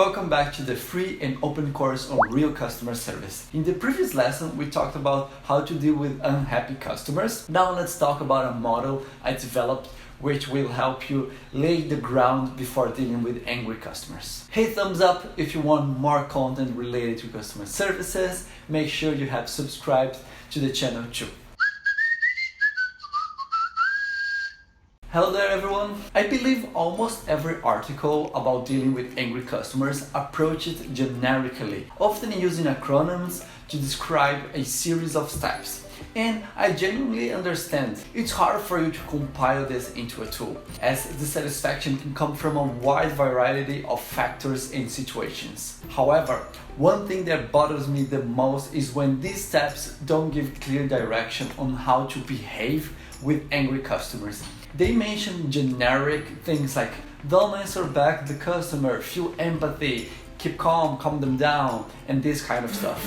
Welcome back to the free and open course on real customer service. In the previous lesson, we talked about how to deal with unhappy customers. Now let's talk about a model I developed which will help you lay the ground before dealing with angry customers. Hey, thumbs up if you want more content related to customer services. Make sure you have subscribed to the channel too. Hello there everyone! I believe almost every article about dealing with angry customers approaches it generically, often using acronyms to describe a series of steps. And I genuinely understand. It's hard for you to compile this into a tool, as dissatisfaction can come from a wide variety of factors and situations. However, one thing that bothers me the most is when these steps don't give clear direction on how to behave with angry customers. They mention generic things like don't answer back the customer, feel empathy, keep calm, calm them down, and this kind of stuff.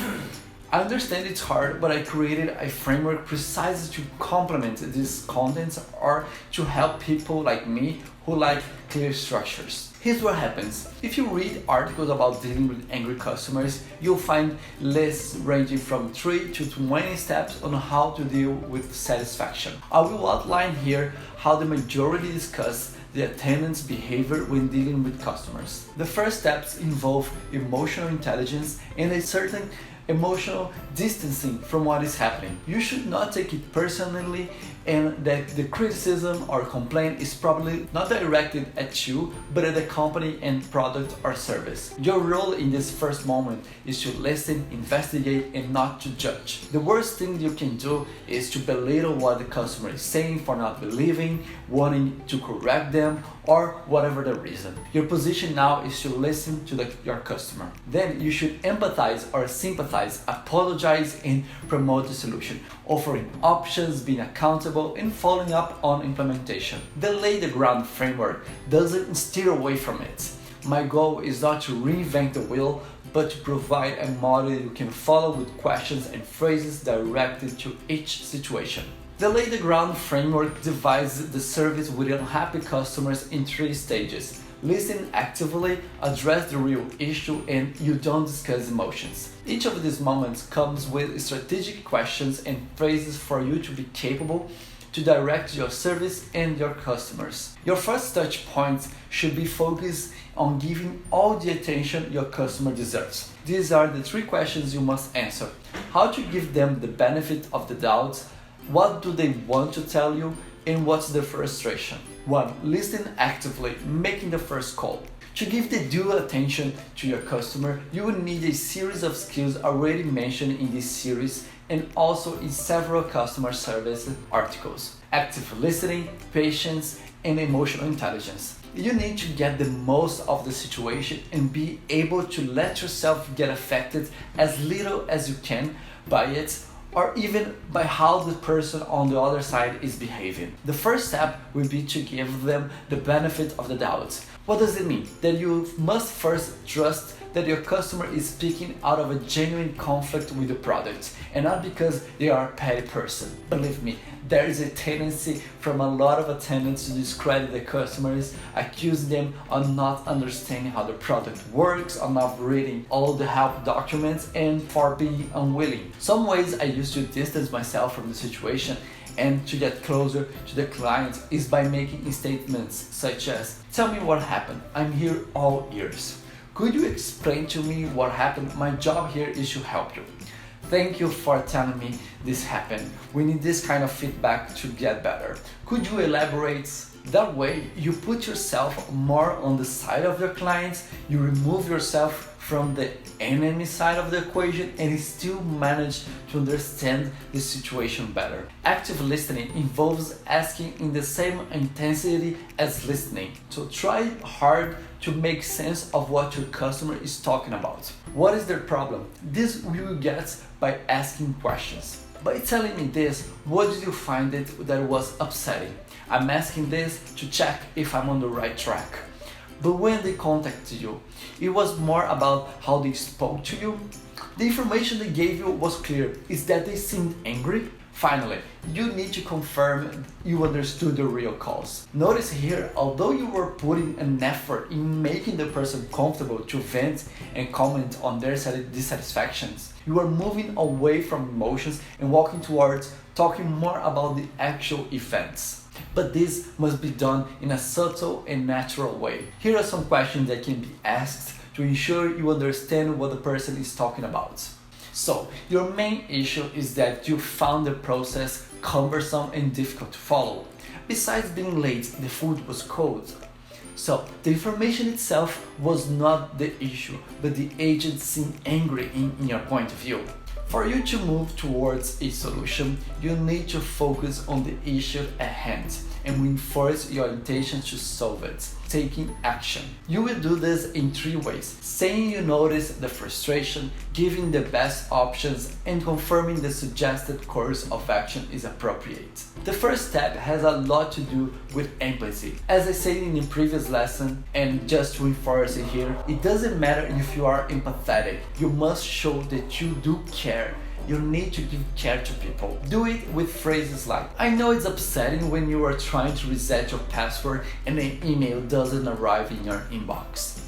I understand it's hard, but I created a framework precisely to complement these contents or to help people like me who like clear structures. Here's what happens. If you read articles about dealing with angry customers, you'll find lists ranging from 3 to 20 steps on how to deal with satisfaction. I will outline here how the majority discuss the attendant's behavior when dealing with customers. The first steps involve emotional intelligence and a certain emotional distancing from what is happening. You should not take it personally, and that the criticism or complaint is probably not directed at you, but at the company and product or service. Your role in this first moment is to listen, investigate, and not to judge. The worst thing you can do is to belittle what the customer is saying for not believing, wanting to correct them, or whatever the reason. Your position now is to listen to your customer. Then you should empathize or sympathize, apologize, and promote the solution, offering options, being accountable, and following up on implementation. The lay the ground framework doesn't steer away from it. My goal is not to reinvent the wheel, but to provide a model you can follow with questions and phrases directed to each situation. The lay the ground framework divides the service with unhappy customers in 3 stages. Listen actively, address the real issue, and you don't discuss emotions. Each of these moments comes with strategic questions and phrases for you to be capable to direct your service and your customers. Your first touch points should be focused on giving all the attention your customer deserves. These are the 3 questions you must answer. How to give them the benefit of the doubt, what do they want to tell you, and what's their frustration. 1. Listen actively, making the first call. To give the due attention to your customer, you will need a series of skills already mentioned in this series and also in several customer service articles. Active listening, patience, and emotional intelligence. You need to get the most of the situation and be able to let yourself get affected as little as you can by it, or even by how the person on the other side is behaving. The first step will be to give them the benefit of the doubt. What does it mean? That you must first trust that your customer is speaking out of a genuine conflict with the product and not because they are a petty person. Believe me, there is a tendency from a lot of attendants to discredit the customers, accuse them of not understanding how the product works, of not reading all the help documents, and for being unwilling. Some ways I used to distance myself from the situation and to get closer to the client is by making statements such as, tell me what happened, I'm here all ears. Could you explain to me what happened? My job here is to help you. Thank you for telling me this happened. We need this kind of feedback to get better. Could you elaborate? That way, you put yourself more on the side of your clients, you remove yourself from the enemy side of the equation, and still manage to understand the situation better. Active listening involves asking in the same intensity as listening. So try hard to make sense of what your customer is talking about. What is their problem? This we will get by asking questions. By telling me this, what did you find it that was upsetting? I'm asking this to check if I'm on the right track. But when they contacted you, it was more about how they spoke to you. The information they gave you was clear. Is that they seemed angry? Finally, you need to confirm you understood the real cause. Notice here, although you were putting an effort in making the person comfortable to vent and comment on their dissatisfactions, you are moving away from emotions and walking towards talking more about the actual events. But this must be done in a subtle and natural way. Here are some questions that can be asked to ensure you understand what the person is talking about. So, your main issue is that you found the process cumbersome and difficult to follow. Besides being late, the food was cold. So, the information itself was not the issue, but the agent seemed angry in your point of view. For you to move towards a solution, you need to focus on the issue at hand and reinforce your intention to solve it, taking action. You will do this in 3 ways: saying you notice the frustration, giving the best options, and confirming the suggested course of action is appropriate. The first step has a lot to do with empathy. As I said in the previous lesson, and just to reinforce it here, it doesn't matter if you are empathetic, you must show that you do care. You need to give care to people. Do it with phrases like, I know it's upsetting when you are trying to reset your password and an email doesn't arrive in your inbox.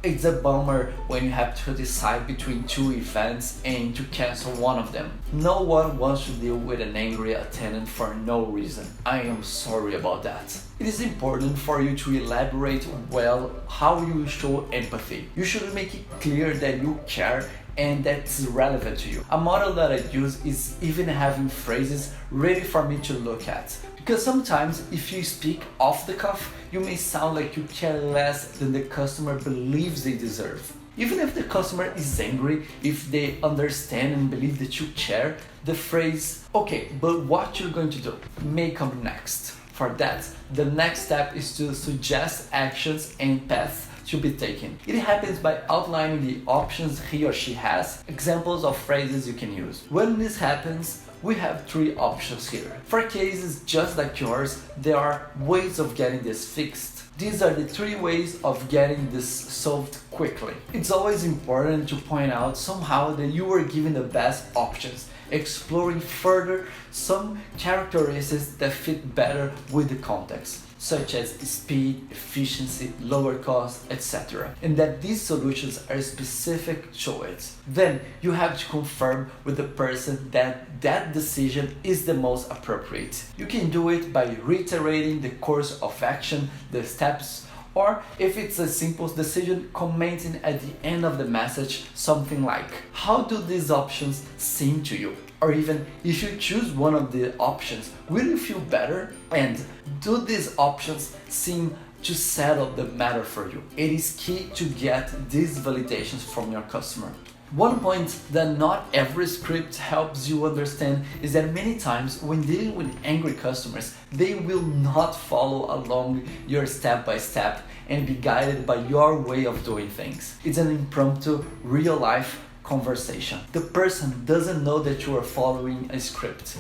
It's a bummer when you have to decide between 2 events and to cancel one of them. No one wants to deal with an angry attendant for no reason. I am sorry about that. It is important for you to elaborate well how you show empathy. You should make it clear that you care and that's relevant to you. A model that I use is even having phrases ready for me to look at. Because sometimes if you speak off the cuff, you may sound like you care less than the customer believes they deserve. Even if the customer is angry, if they understand and believe that you care, the phrase, okay, but what you're going to do, may come next. For that, the next step is to suggest actions and paths to be taken. It happens by outlining the options he or she has, examples of phrases you can use. When this happens, we have 3 options here. For cases just like yours, there are ways of getting this fixed. These are the 3 ways of getting this solved quickly. It's always important to point out somehow that you were given the best options, exploring further some characteristics that fit better with the context, such as speed, efficiency, lower cost, etc. And that these solutions are specific to it. Then you have to confirm with the person that that decision is the most appropriate. You can do it by reiterating the course of action, the steps, or if it's a simple decision, commenting at the end of the message something like, how do these options seem to you? Or even, if you choose one of the options, will you feel better? And do these options seem to settle the matter for you? It is key to get these validations from your customer. One point that not every script helps you understand is that many times when dealing with angry customers, they will not follow along your step-by-step and be guided by your way of doing things. It's an impromptu, real-life conversation. The person doesn't know that you are following a script.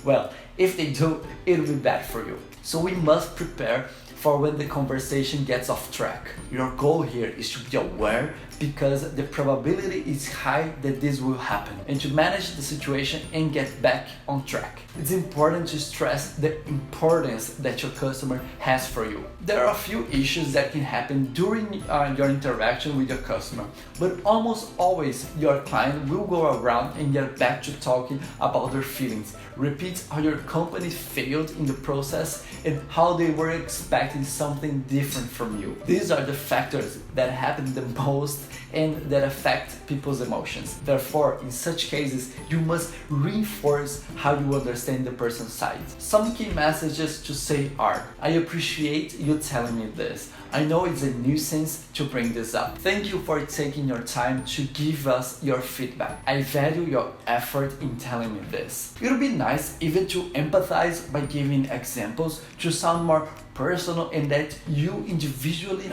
Well, if they do, it'll be bad for you. So we must prepare for when the conversation gets off track. Your goal here is to be aware because the probability is high that this will happen, and to manage the situation and get back on track. It's important to stress the importance that your customer has for you. There are a few issues that can happen during your interaction with your customer, but almost always your client will go around and get back to talking about their feelings, repeat how your company failed in the process and how they were expecting something different from you. These are the factors that happen the most and that affect people's emotions. Therefore, in such cases, you must reinforce how you understand the person's side. Some key messages to say are, I appreciate you telling me this. I know it's a nuisance to bring this up. Thank you for taking your time to give us your feedback. I value your effort in telling me this. It would be nice even to empathize by giving examples to sound more personal and that you individually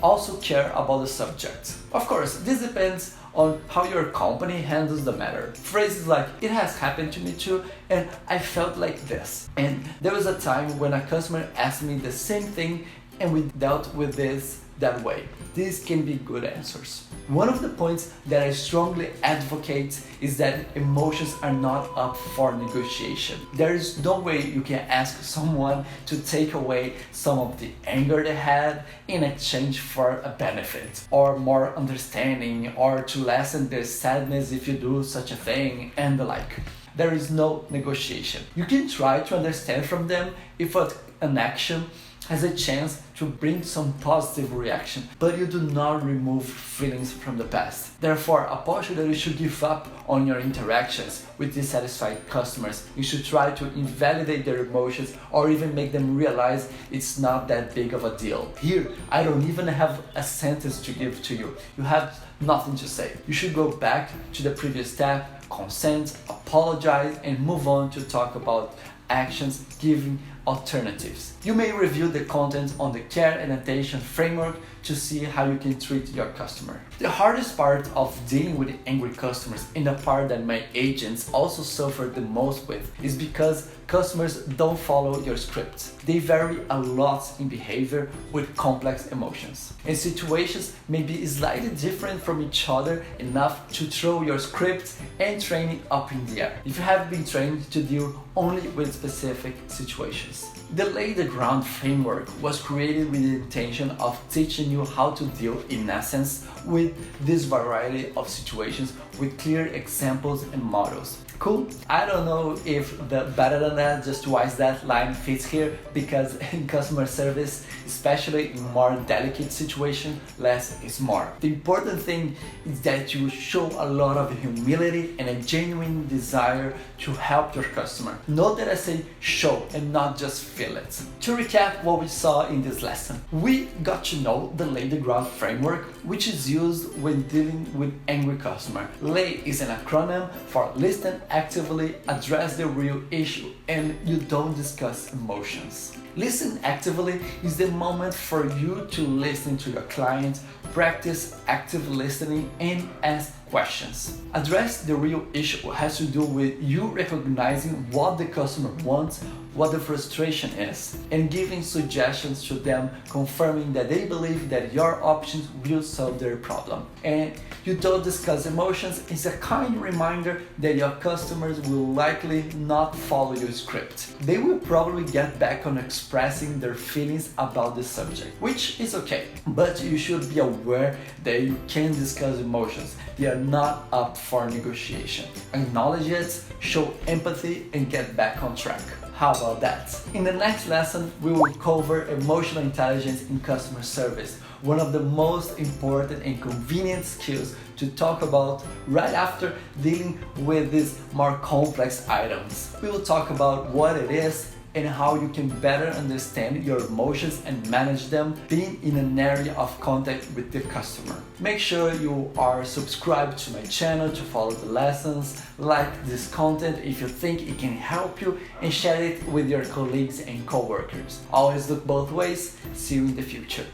also care about the subject. Of course, this depends on how your company handles the matter. Phrases like, it has happened to me too, and I felt like this. And there was a time when a customer asked me the same thing and we dealt with this that way. These can be good answers. One of the points that I strongly advocate is that emotions are not up for negotiation. There is no way you can ask someone to take away some of the anger they had in exchange for a benefit, or more understanding, or to lessen their sadness if you do such a thing, and the like. There is no negotiation. You can try to understand from them if an action has a chance to bring some positive reaction, but you do not remove feelings from the past. Therefore, upon that you should give up on your interactions with dissatisfied customers. You should try to invalidate their emotions or even make them realize it's not that big of a deal. Here, I don't even have a sentence to give to you. You have nothing to say. You should go back to the previous step, consent, apologize, and move on to talk about actions, giving alternatives. You may review the content on the care and attention framework to see how you can treat your customer. The hardest part of dealing with angry customers, and the part that my agents also suffer the most with, is because customers don't follow your script. They vary a lot in behavior with complex emotions, and situations may be slightly different from each other enough to throw your script and training up in the air if you have been trained to deal only with specific situations. The Lay the Ground framework was created with the intention of teaching you how to deal, in essence, with this variety of situations with clear examples and models. Cool? I don't know if the better than that, just why that line fits here, because in customer service, especially in more delicate situations, less is more. The important thing is that you show a lot of humility and a genuine desire to help your customer. Note that I say show and not just feel it. To recap what we saw in this lesson, we got to know the Lay the Ground framework, which is used when dealing with angry customer. Lay is an acronym for listen actively, address the real issue, and you don't discuss emotions. Listen actively is the moment for you to listen to your client, practice active listening, and ask questions. Address the real issue has to do with you recognizing what the customer wants, what the frustration is, and giving suggestions to them, confirming that they believe that your options will solve their problem. And you don't discuss emotions is a kind reminder that your customers will likely not follow your script. They will probably get back on expressing their feelings about the subject, which is okay. But you should be aware that you can discuss emotions. They are not up for negotiation. Acknowledge it, show empathy, and get back on track. How about that? In the next lesson, we will cover emotional intelligence in customer service, one of the most important and convenient skills to talk about right after dealing with these more complex items. We will talk about what it is and how you can better understand your emotions and manage them, being in an area of contact with the customer. Make sure you are subscribed to my channel to follow the lessons, like this content if you think it can help you, and share it with your colleagues and co-workers. Always look both ways. See you in the future.